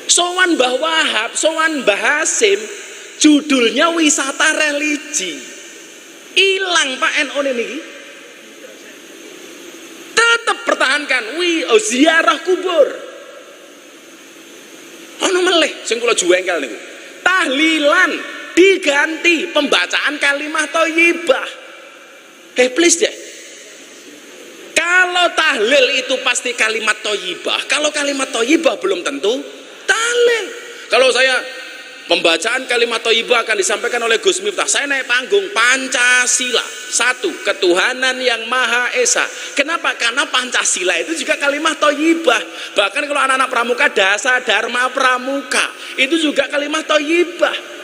Sowan Mbah Wahab, sowan Mbah Hasim, judulnya wisata religi. Hilang Pak NU niki. Tetap pertahankan ziarah kubur. Ono meleh sing kula juwengkel niku. Tahlilan diganti pembacaan kalimat thayyibah. Please deh. Kalau tahlil itu pasti kalimat thayyibah. Kalau kalimat thayyibah belum tentu tahlil. Kalau saya pembacaan kalimat thayyibah akan disampaikan oleh Gus Miftah, saya naik panggung Pancasila, satu ketuhanan yang Maha Esa. Kenapa? Karena Pancasila itu juga kalimat thayyibah. Bahkan kalau anak-anak pramuka, dasa dharma pramuka itu juga kalimat thayyibah.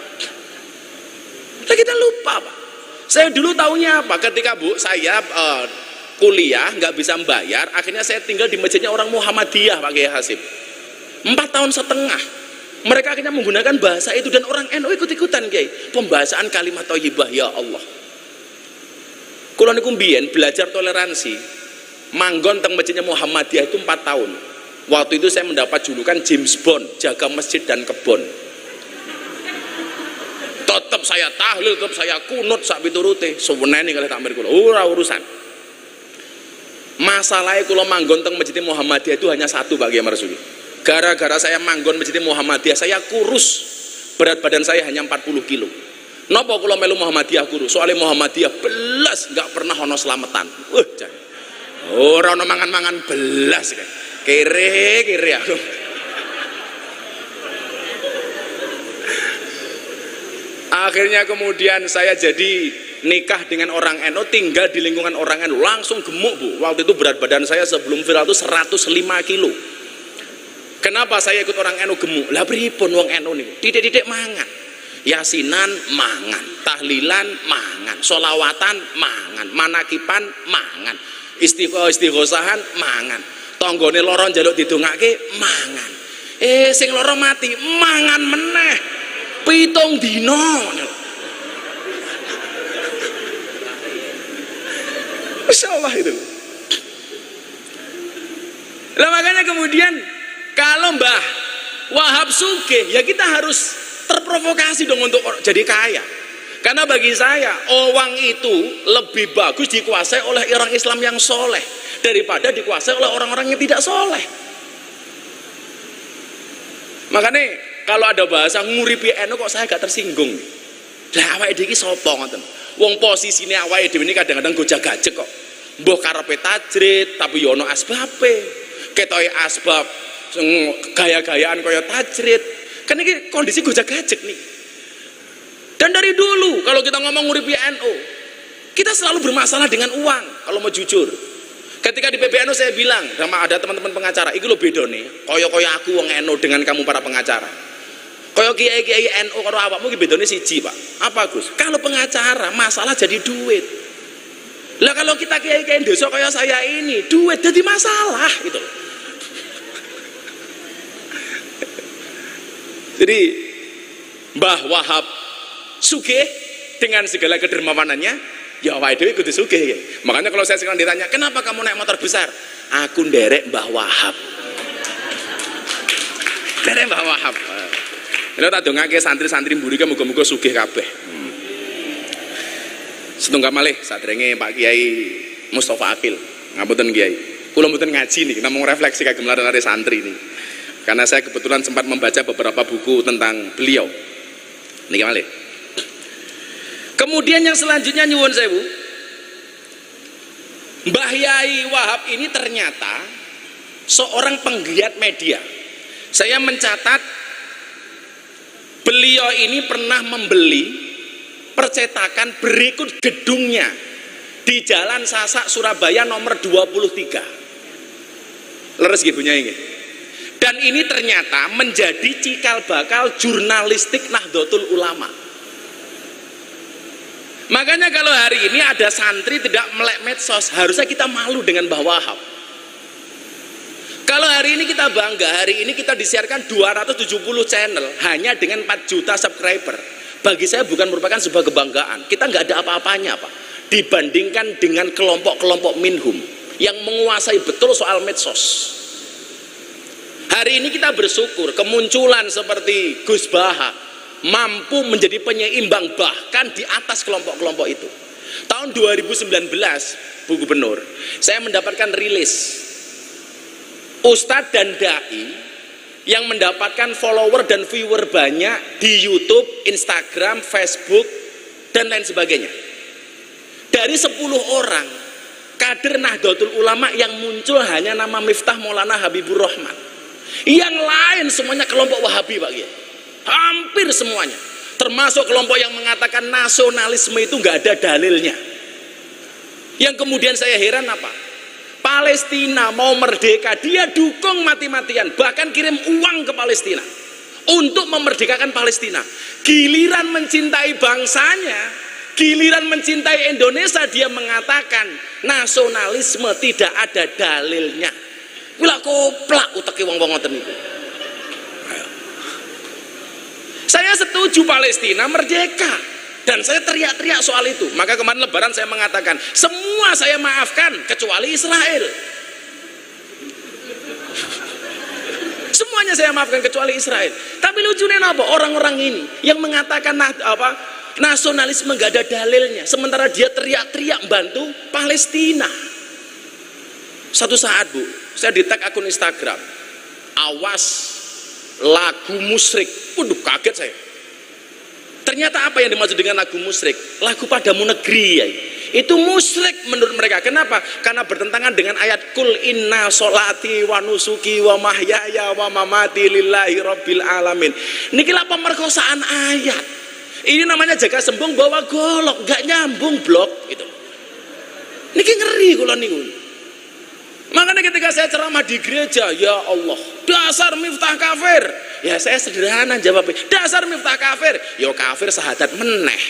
Kita lupa Pak. Saya dulu taunya apa? Ketika saya kuliah nggak bisa membayar, akhirnya saya tinggal di masjidnya orang Muhammadiyah Pak Kiai Hasib 4 tahun setengah. Mereka akhirnya menggunakan bahasa itu dan orang NU ikut-ikutan Kiai. Pembahasan kalimat thayyibah, ya Allah. Kula niku mbiyen belajar toleransi, manggon teng masjidnya Muhammadiyah itu 4 tahun. Waktu itu saya mendapat julukan James Bond, jaga masjid dan kebon. Tetap saya tahlil, tetap saya kunut sak piturute. Sewenene kalih takmir kula, ora urusan. Masalahnya kula manggon teng masjid Muhammadiyah itu hanya satu Pak Kiai Marsudi. Gara-gara saya manggon masjid Muhammadiyah, saya kurus. Berat badan saya hanya 40 kilo. Napa kula melu Muhammadiyah kurus? Soalnya Muhammadiyah belas nggak pernah ono selamatan. Ora ono mangan-mangan belas kan. Kere aku. Akhirnya kemudian saya jadi nikah dengan orang NU, tinggal di lingkungan orang NU, langsung gemuk Bu. Waktu itu berat badan saya sebelum viral itu 105 kilo. Kenapa saya ikut orang NU gemuk? Lah pripun wong NU niku? Titik-titik mangan. Yasinan mangan, tahlilan mangan, sholawatan mangan, manakipan mangan, istighosahan mangan. Tanggane lara njaluk didongake mangan. Sing lara mati mangan meneh. 7 dina. Masyaallah itu. Lah makanya kemudian kalau Mbah Wahab sugih, ya kita harus terprovokasi dong untuk jadi kaya. Karena bagi saya, uang itu lebih bagus dikuasai oleh orang Islam yang soleh daripada dikuasai oleh orang-orang yang tidak soleh. Makanya kalau ada bahasa nguripi NU kok saya gak tersinggung. Lah awake dhewe iki sapa ngoten? Wong posisine awake dhewe ini kadang-kadang gojag-gajeg kok. Mbah karepe tajrid tapi yo ono asbabe. Ketoke asbab gaya-gayaan kaya tajrid. Kan ini kondisi gojag-gajeg nih. Dan dari dulu kalau kita ngomong nguripi NU, kita selalu bermasalah dengan uang kalau mau jujur. Ketika di PBNU saya bilang sama ada teman-teman pengacara, iki lho beda nih, kaya aku wong NU dengan kamu para pengacara. Kaya kiai-kiai NU karo awakmu iki bedane siji, Pak. Apa, Gus? Kalau pengacara masalah jadi duit. Lah kalau kita kiai-kiai desa kaya saya ini, duit jadi masalah gitu. Jadi Mbah Wahab sugih dengan segala kedermawanannya, ya awake dhewe kudu sugih ya. Makanya kalau saya sekarang ditanya, "Kenapa kamu naik motor besar?" Aku nderek Mbah Wahab. Nderek Mbah Wahab. Lha tak dongake santri-santri mburi ke muga-muga sugih kabeh. Setunggal malih sadurunge Pak Kiai Mustofa Akil. Ngapunten Kiai. Kula mboten ngaji niki, namung refleksi kagem lare-lare santri niki. Karena saya kebetulan sempat membaca beberapa buku tentang beliau. Niki malih. Kemudian yang selanjutnya nyuwun sewu, Mbah Yai Wahab ini ternyata seorang penggiat media. Saya mencatat beliau ini pernah membeli percetakan berikut gedungnya di Jalan Sasak Surabaya nomor 23. Leres nggih punya ini. Dan ini ternyata menjadi cikal bakal jurnalistik Nahdlatul Ulama. Makanya kalau hari ini ada santri tidak melek medsos, harusnya kita malu dengan Mbah Wahab. Kalau hari ini kita bangga, hari ini kita disiarkan 270 channel hanya dengan 4 juta subscriber. Bagi saya bukan merupakan sebuah kebanggaan. Kita nggak ada apa-apanya, Pak, dibandingkan dengan kelompok-kelompok minhum yang menguasai betul soal medsos. Hari ini kita bersyukur kemunculan seperti Gus Baha mampu menjadi penyeimbang bahkan di atas kelompok-kelompok itu. Tahun 2019, Bu Gubernur, saya mendapatkan rilis Ustadz dan Dai yang mendapatkan follower dan viewer banyak di YouTube, Instagram, Facebook, dan lain sebagainya. Dari 10 orang kader Nahdlatul Ulama yang muncul hanya nama Miftah Maulana Habibur Rahman. Yang lain semuanya kelompok Wahabi, Pak Kiai. Hampir semuanya. Termasuk kelompok yang mengatakan nasionalisme itu nggak ada dalilnya. Yang kemudian saya heran apa? Palestina mau merdeka, dia dukung mati-matian, bahkan kirim uang ke Palestina untuk memerdekakan Palestina. Giliran mencintai bangsanya, giliran mencintai Indonesia, dia mengatakan nasionalisme tidak ada dalilnya. Wila koplak utake wong-wong ngoten niku. Saya setuju Palestina merdeka dan saya teriak-teriak soal itu. Maka kemarin Lebaran saya mengatakan semua saya maafkan kecuali Israel. Semuanya saya maafkan kecuali Israel. Tapi lucunya apa? Orang-orang ini yang mengatakan nasionalisme nggak ada dalilnya, sementara dia teriak-teriak bantu Palestina. Satu saat, Bu, saya di-tag akun Instagram, awas lagu musyrik. Waduh, kaget saya. Ternyata apa yang dimaksud dengan lagu musyrik? Lagu Padamu Negeri, ya. Itu musyrik menurut mereka. Kenapa? Karena bertentangan dengan ayat Kul inna sholati wa nusuki wa mahyaya wa mamati lillahi rabbil alamin. Nikilah pemerkosaan ayat. Ini namanya jaga sembung bawa golok, gak nyambung blok gitu. Niki ngeri kula niku. Makanya ketika saya ceramah di gereja, ya Allah, dasar Miftah kafir. Ya saya sederhana jawabnya, dasar Miftah kafir. Ya kafir sahadat meneh.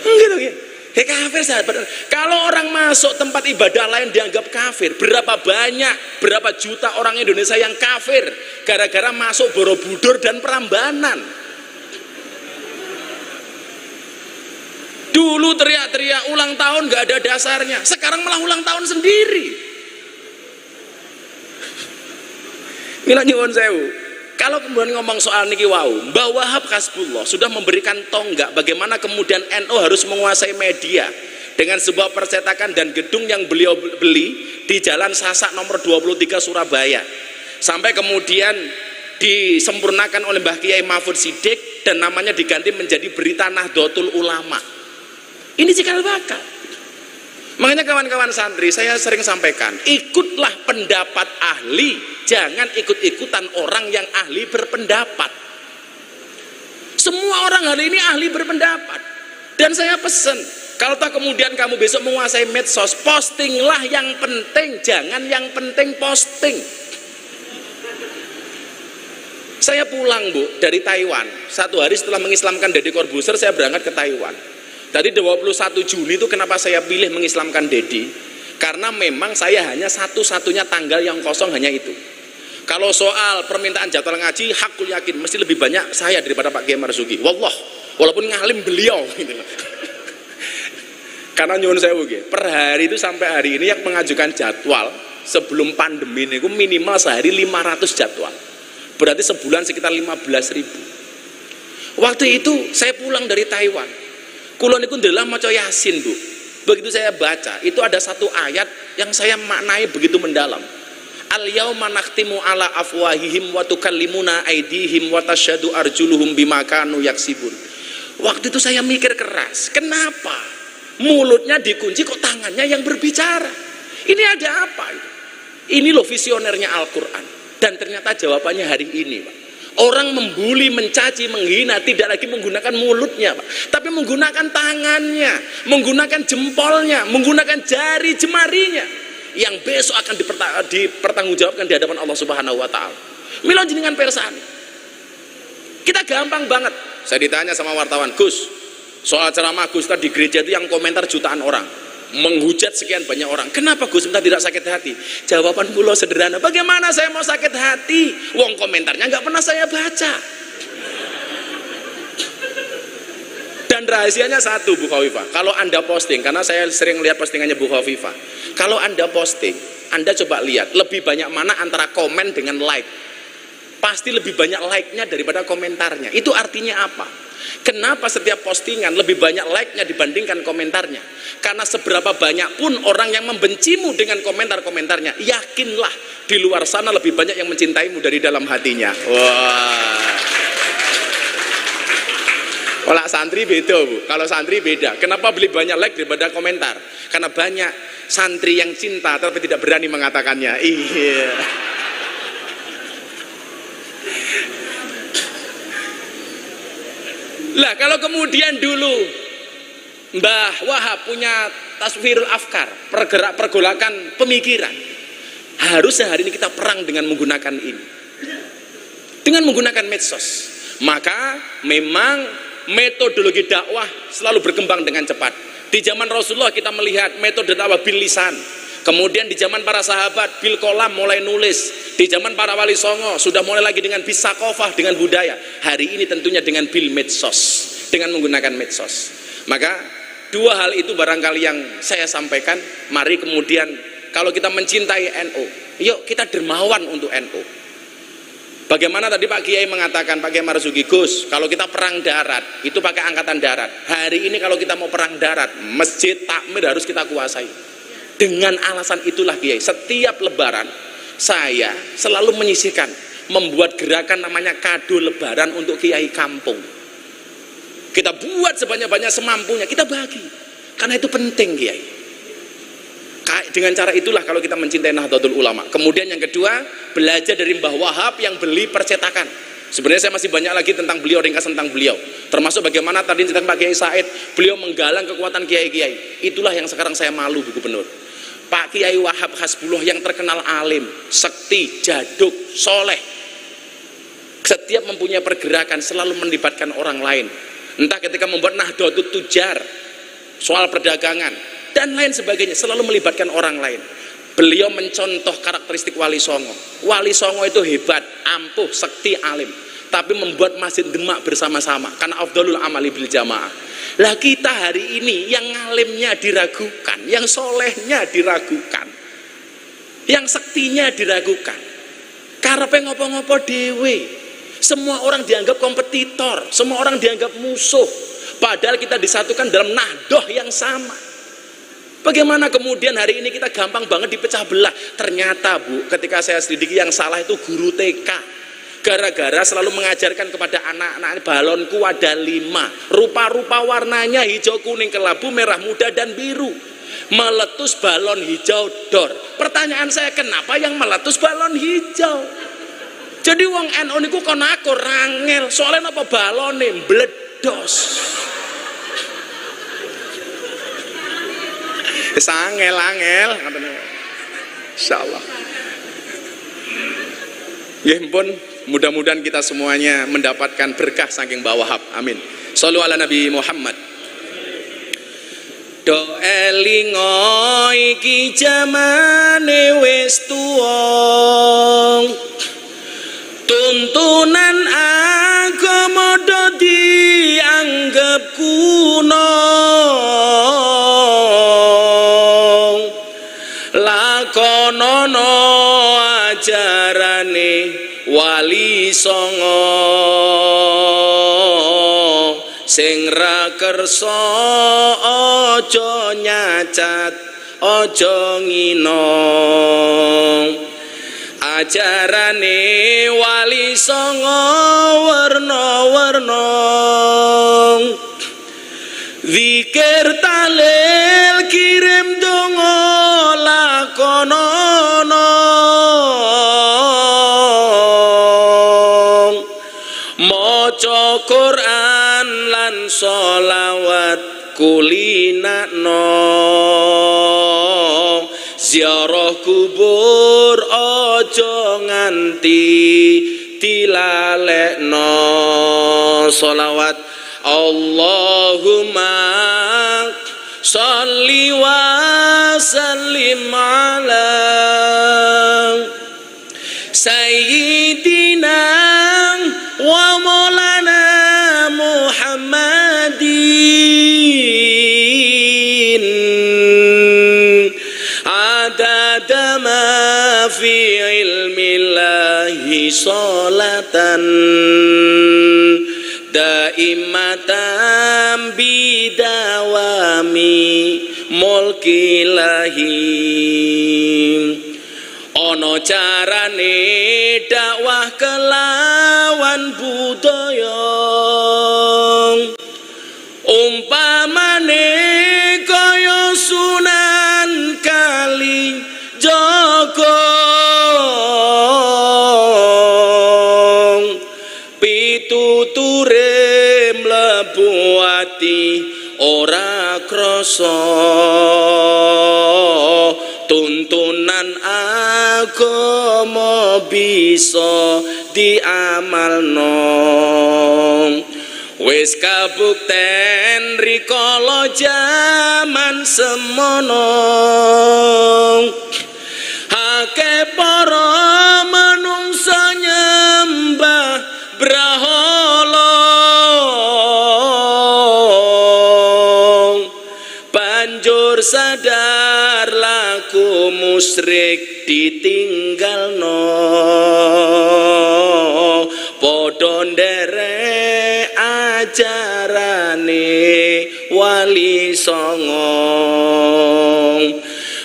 Gitu ya. Ya kafir sahadat. Kalau orang masuk tempat ibadah lain dianggap kafir, berapa banyak, berapa juta orang Indonesia yang kafir gara-gara masuk Borobudur dan Prambanan. Dulu teriak-teriak ulang tahun gak ada dasarnya, sekarang malah ulang tahun sendiri. Mila nyuwun sewu. Kalau kemudian ngomong soal niki wau, Mbah Wahab Hasbullah sudah memberikan tonggak bagaimana kemudian NU harus menguasai media dengan sebuah percetakan dan gedung yang beliau beli di Jalan Sasak nomor 23 Surabaya. Sampai kemudian disempurnakan oleh Mbah Kiai Mahfud Siddiq dan namanya diganti menjadi Berita Nahdlatul Ulama. Ini cikal bakal. Makanya kawan-kawan santri, saya sering sampaikan, ikutlah pendapat ahli, jangan ikut-ikutan orang yang ahli berpendapat. Semua orang hari ini ahli berpendapat. Dan saya pesan, kalau tak kemudian kamu besok menguasai medsos, postinglah yang penting, jangan yang penting posting. Saya pulang, Bu, dari Taiwan. 1 hari setelah mengislamkan Deddy Corbuzier, saya berangkat ke Taiwan. Tadi 21 Juni itu kenapa saya pilih mengislamkan Deddy? Karena memang saya hanya satu-satunya tanggal yang kosong hanya itu. Kalau soal permintaan jadwal ngaji, hakul yakin mesti lebih banyak saya daripada Pak Kiai Marzuki. Wallah, walaupun ngalim beliau gitu. Karena nyuwun sewu nggih, per hari itu sampai hari ini yang mengajukan jadwal sebelum pandemi ini minimal sehari 500 jadwal. Berarti sebulan sekitar 15.000. Waktu itu saya pulang dari Taiwan. Kulon itu adalah maca Yasin, Bu. Begitu saya baca, itu ada satu ayat yang saya maknai begitu mendalam. Al-yauma nakhtimu ala afwahihim wa tukallimuna aydihim wa tasyhadu arjuluhum bima kanu yaksibun. Waktu itu saya mikir keras, kenapa mulutnya dikunci kok tangannya yang berbicara? Ini ada apa itu? Ini loh visionernya Al-Qur'an. Dan ternyata jawabannya hari ini, Pak. Orang membuli, mencaci, menghina tidak lagi menggunakan mulutnya, Pak, tapi menggunakan tangannya, menggunakan jempolnya, menggunakan jari jemarinya yang besok akan dipertanggungjawabkan di hadapan Allah Subhanahu wa taala. Mila jenengan persani. Kita gampang banget Saya ditanya sama wartawan, Gus, soal ceramah Gus tadi di gereja itu yang komentar jutaan orang, menghujat sekian banyak orang. Kenapa Gus minta tidak sakit hati? Jawaban pulau sederhana, bagaimana saya mau sakit hati? Wong komentarnya nggak pernah saya baca. Dan rahasianya satu, Bu Khawifah, kalau Anda posting, karena saya sering lihat postingannya Bu Khawifah, kalau Anda posting, Anda coba lihat lebih banyak mana antara komen dengan like. Pasti lebih banyak like-nya daripada komentarnya. Itu artinya apa? Kenapa setiap postingan lebih banyak like-nya dibandingkan komentarnya? Karena seberapa banyak pun orang yang membencimu dengan komentar-komentarnya, yakinlah di luar sana lebih banyak yang mencintaimu dari dalam hatinya. Wah. Kalau santri beda, Bu. Kalau santri beda. Kenapa beli banyak like daripada komentar? Karena banyak santri yang cinta tapi tidak berani mengatakannya. Iya. Lah kalau kemudian dulu Mbah Wahab punya taswirul afkar, pergolakan pemikiran, harus sehari ini kita perang dengan menggunakan ini, dengan menggunakan medsos. Maka memang metodologi dakwah selalu berkembang dengan cepat. Di zaman Rasulullah kita melihat metode dakwah bil lisan. Kemudian di zaman para sahabat bil kolam mulai nulis. Di zaman para wali songo sudah mulai lagi dengan bisakofah, dengan budaya. Hari ini tentunya dengan bil medsos, dengan menggunakan medsos. Maka dua hal itu barangkali yang saya sampaikan. Mari kemudian kalau kita mencintai NU, yuk kita dermawan untuk NU. Bagaimana tadi Pak Kiai mengatakan, Pak Kiai Marzuki, Gus, kalau kita perang darat, itu pakai angkatan darat. Hari ini kalau kita mau perang darat, masjid takmir harus kita kuasai. Dengan alasan itulah Kiai, setiap lebaran, saya selalu menyisihkan, membuat gerakan namanya kado lebaran untuk Kiai kampung. Kita buat sebanyak-banyak semampunya, kita bagi. Karena itu penting Kiai. Dengan cara itulah kalau kita mencintai Nahdlatul Ulama. Kemudian yang kedua, belajar dari Mbah Wahab yang beli percetakan. Sebenarnya saya masih banyak lagi tentang beliau, ringkasan tentang beliau. Termasuk bagaimana tadi cerita Pak Kiai Said, beliau menggalang kekuatan kiai-kiai. Itulah yang sekarang saya malu, Bu Gubernur. Pak Kiai Wahab Hasbullah yang terkenal alim, sekti, jaduk, soleh. Setiap mempunyai pergerakan selalu melibatkan orang lain. Entah ketika membuat Nahdlatul Tujar, soal perdagangan, dan lain sebagainya, selalu melibatkan orang lain. Beliau mencontoh karakteristik Wali Songo. Wali Songo itu hebat, ampuh, sekti, alim, tapi membuat masjid Demak bersama-sama, karena afdhalul amali bil jamaah. Lah kita hari ini yang alimnya diragukan, yang solehnya diragukan, yang sektinya diragukan, karepe ngopo-ngopo dewe. Semua orang dianggap kompetitor, semua orang dianggap musuh, padahal kita disatukan dalam nahdoh yang sama. Bagaimana kemudian hari ini kita gampang banget dipecah belah? Ternyata Bu, ketika saya selidiki yang salah itu guru TK. Gara-gara selalu mengajarkan kepada anak-anak, balonku ada 5. Rupa-rupa warnanya hijau, kuning, kelabu, merah muda, dan biru. Meletus balon hijau dor. Pertanyaan saya, kenapa yang meletus balon hijau? Jadi wong NU niku kon aku rangel, soalnya apa balone mbledos. Angel, insyaallah. Ya pun, mudah-mudahan kita semuanya mendapatkan berkah saking Mbah Wahab. Amin. Shallu ala Nabi Muhammad. Do elingo iki jamane wis tuwa. Tuntunan agama do dianggap kuno. Lakonono ajarane Wali Songo sing ra kersa aja nyacat aja ngino. Ajarane Wali Songo warna-warna, zikir talil kirim donga lakonono, maca Quran lan sholawat kulinakno, ziarah kubur aja nganti dilalekno. sholawat. Allahumma sholli wa sallim ala sayyidina wa maulana Muhammadin adada ma fi ilmillahi sholatan daimatan bidawami mulkilahi. Ono carane dakwah kelawan budaya umpamane kaya Sunan Kalijaga pituture mlebu ati ora krasa tuntunan agama bisa diamalno. Wis kabukten rikala jaman semono akeh para manungsa nyembah brahala banjur sadar laku musyrik ditinggalno padha nderek ajarane wali songo.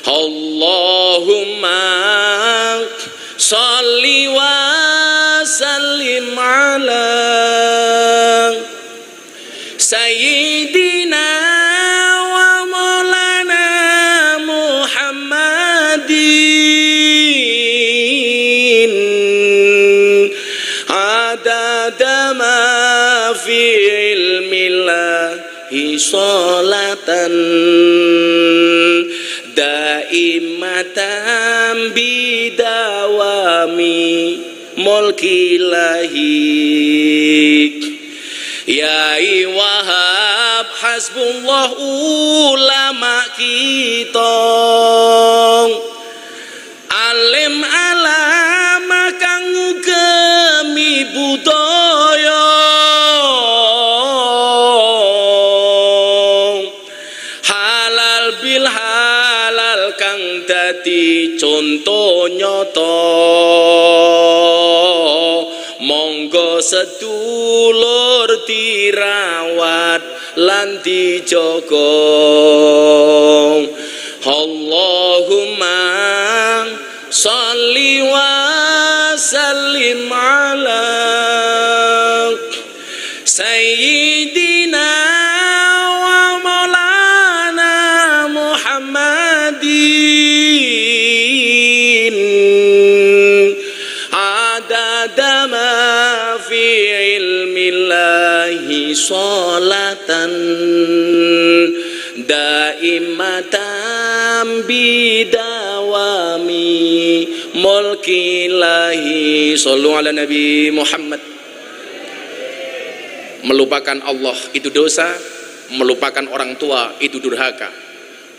Allahumma sholli wa sallim ala sayyidina wa maulana Muhammadin adada ma fi ilmillahi sholatan daimatan bidawami mulkilahi. Yai Wahab hasbullah ulama kita alim alama kang ngugemi budaya halal bil halal kang dadi conto nyata. Monggo sedulur dirawat lan dijaga. Allahumma sholli wa sallim ala sayyidina wa maulana Muhammadin adada ma fi ilmillahi sholatan daimatan bidawami mulkilahi. Shallu ala Nabi Muhammad. Melupakan Allah itu dosa, melupakan orang tua itu durhaka,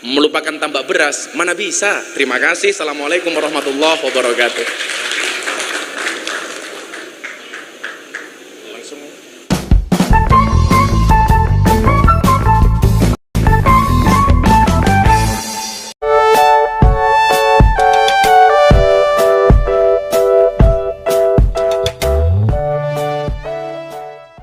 melupakan tambak beras mana bisa. Terima kasih. Assalamualaikum warahmatullahi wabarakatuh.